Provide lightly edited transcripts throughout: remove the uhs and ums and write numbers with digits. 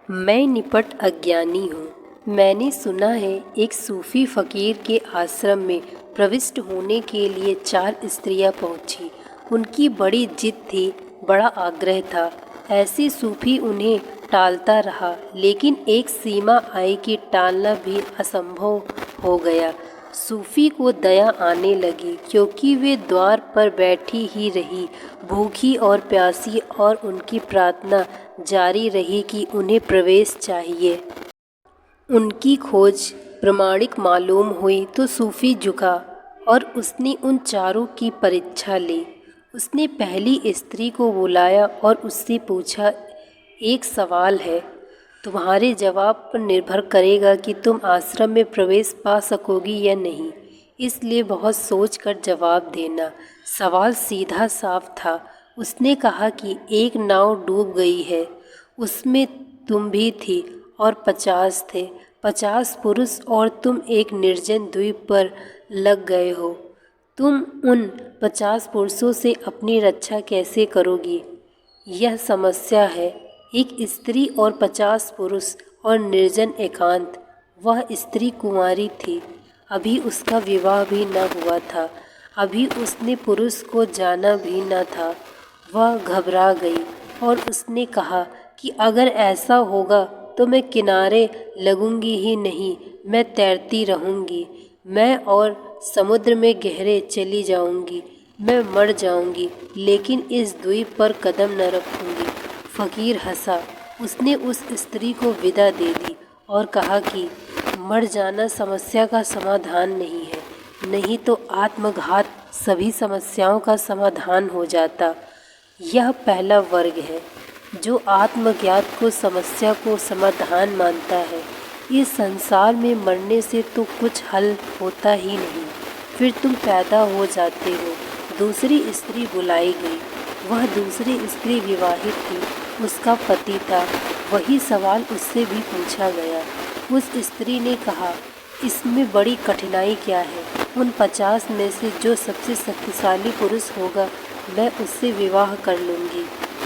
मैं निपट अज्ञानी हूँ। मैंने सुना है एक सूफी फ़कीर के आश्रम में प्रविष्ट होने के लिए 4 स्त्रियाँ पहुँची। उनकी बड़ी जिद थी, बड़ा आग्रह था। ऐसे सूफी उन्हें टालता रहा, लेकिन एक सीमा आई कि टालना भी असंभव हो गया। सूफी को दया आने लगी, क्योंकि वे द्वार पर बैठी ही रही, भूखी और प्यासी, और उनकी प्रार्थना जारी रही कि उन्हें प्रवेश चाहिए। उनकी खोज प्रमाणिक मालूम हुई तो सूफी झुका और उसने उन चारों की परीक्षा ली। उसने पहली स्त्री को बुलाया और उससे पूछा, एक सवाल है, तुम्हारे जवाब पर निर्भर करेगा कि तुम आश्रम में प्रवेश पा सकोगी या नहीं, इसलिए बहुत सोच कर जवाब देना। सवाल सीधा साफ था। उसने कहा कि एक नाव डूब गई है, उसमें तुम भी थी और 50 थे, 50 पुरुष, और तुम एक निर्जन द्वीप पर लग गए हो। तुम उन 50 पुरुषों से अपनी रक्षा कैसे करोगी? यह समस्या है। एक स्त्री और 50 पुरुष और निर्जन एकांत। वह स्त्री कुंवारी थी, अभी उसका विवाह भी न हुआ था, अभी उसने पुरुष को जाना भी न था। वह घबरा गई और उसने कहा कि अगर ऐसा होगा तो मैं किनारे लगूंगी ही नहीं, मैं तैरती रहूंगी, मैं और समुद्र में गहरे चली जाऊंगी, मैं मर जाऊंगी, लेकिन इस द्वीप पर कदम न रखूंगी। फ़कीर हंसा। उसने उस स्त्री को विदा दे दी और कहा कि मर जाना समस्या का समाधान नहीं है, नहीं तो आत्मघात सभी समस्याओं का समाधान हो जाता। यह पहला वर्ग है जो आत्मज्ञात को समस्या को समाधान मानता है। इस संसार में मरने से तो कुछ हल होता ही नहीं, फिर तुम पैदा हो जाते हो। दूसरी स्त्री बुलाई गई। वह दूसरी स्त्री विवाहित थी, उसका पति था। वही सवाल उससे भी पूछा गया। उस स्त्री ने कहा, इसमें बड़ी कठिनाई क्या है? उन 50 में से जो सबसे शक्तिशाली पुरुष होगा, मैं उससे विवाह कर लूँगी।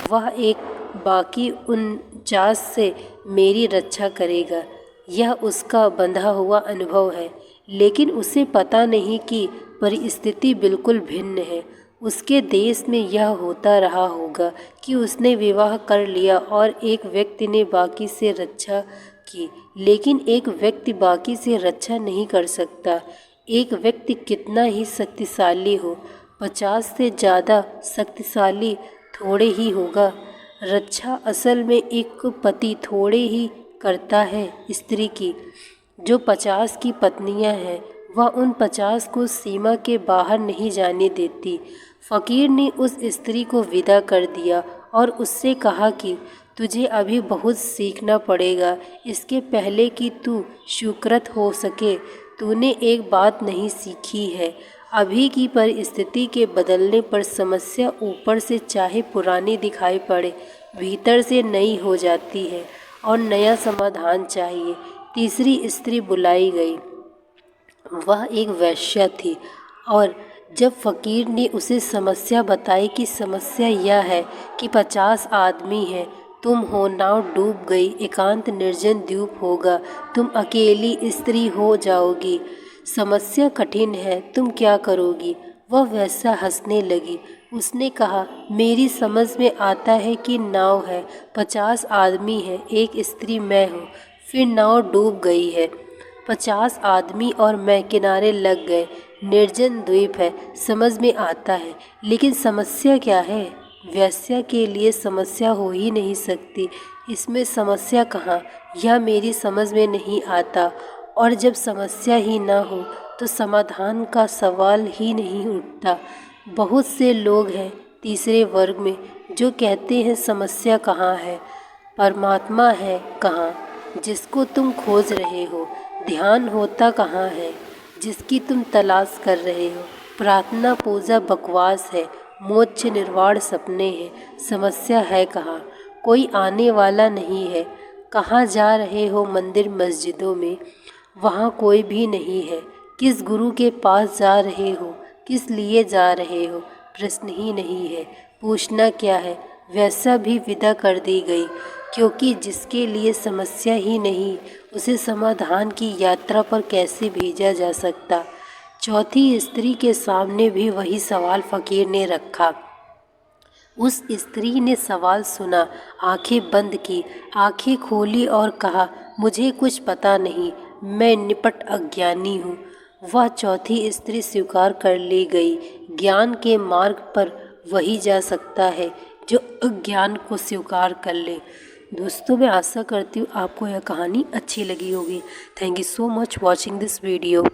वह एक बाकी 49 से मेरी रक्षा करेगा। यह उसका बंधा हुआ अनुभव है, लेकिन उसे पता नहीं कि परिस्थिति बिल्कुल भिन्न है। उसके देश में यह होता रहा होगा कि उसने विवाह कर लिया और एक व्यक्ति ने बाकी से रक्षा की, लेकिन एक व्यक्ति बाकी से रक्षा नहीं कर सकता। एक व्यक्ति कितना ही शक्तिशाली हो, 50 से ज़्यादा शक्तिशाली थोड़े ही होगा। रक्षा असल में एक पति थोड़े ही करता है। स्त्री की जो 50 की पत्नियां हैं, वह उन 50 को सीमा के बाहर नहीं जाने देती। फ़कीर ने उस स्त्री को विदा कर दिया और उससे कहा कि तुझे अभी बहुत सीखना पड़ेगा, इसके पहले कि तू सुकृत हो सके। तूने एक बात नहीं सीखी है। अभी की परिस्थिति के बदलने पर समस्या ऊपर से चाहे पुरानी दिखाई पड़े, भीतर से नई हो जाती है और नया समाधान चाहिए। तीसरी स्त्री बुलाई गई। वह एक वेश्या थी और जब फ़कीर ने उसे समस्या बताई कि समस्या यह है कि 50 आदमी हैं, तुम हो, नाव डूब गई, एकांत निर्जन द्वीप होगा, तुम अकेली स्त्री हो जाओगी, समस्या कठिन है, तुम क्या करोगी? वह वैसा हंसने लगी। उसने कहा, मेरी समझ में आता है कि नाव है, 50 आदमी हैं, एक स्त्री मैं हूँ, फिर नाव डूब गई है, 50 आदमी और मैं किनारे लग गए, निर्जन द्वीप है, समझ में आता है, लेकिन समस्या क्या है? वेश्या के लिए समस्या हो ही नहीं सकती, इसमें समस्या कहाँ? यह मेरी समझ में नहीं आता। और जब समस्या ही ना हो तो समाधान का सवाल ही नहीं उठता। बहुत से लोग हैं तीसरे वर्ग में जो कहते हैं समस्या कहाँ है, परमात्मा है कहाँ जिसको तुम खोज रहे हो, ध्यान होता कहाँ है जिसकी तुम तलाश कर रहे हो, प्रार्थना पूजा बकवास है, मोक्ष निर्वाण सपने हैं, समस्या है कहाँ? कोई आने वाला नहीं है। कहाँ जा रहे हो? मंदिर मस्जिदों में, वहाँ कोई भी नहीं है। किस गुरु के पास जा रहे हो? किस लिए जा रहे हो? प्रश्न ही नहीं है, पूछना क्या है? वैसा भी विदा कर दी गई। क्योंकि जिसके लिए समस्या ही नहीं, उसे समाधान की यात्रा पर कैसे भेजा जा सकता। चौथी स्त्री के सामने भी वही सवाल फकीर ने रखा। उस स्त्री ने सवाल सुना, आंखें बंद की, आंखें खोली और कहा, मुझे कुछ पता नहीं, मैं निपट अज्ञानी हूँ। वह चौथी स्त्री स्वीकार कर ली गई। ज्ञान के मार्ग पर वही जा सकता है जो अज्ञान को स्वीकार कर ले। दोस्तों, मैं आशा करती हूँ आपको यह कहानी अच्छी लगी होगी। Thank you so much watching this video.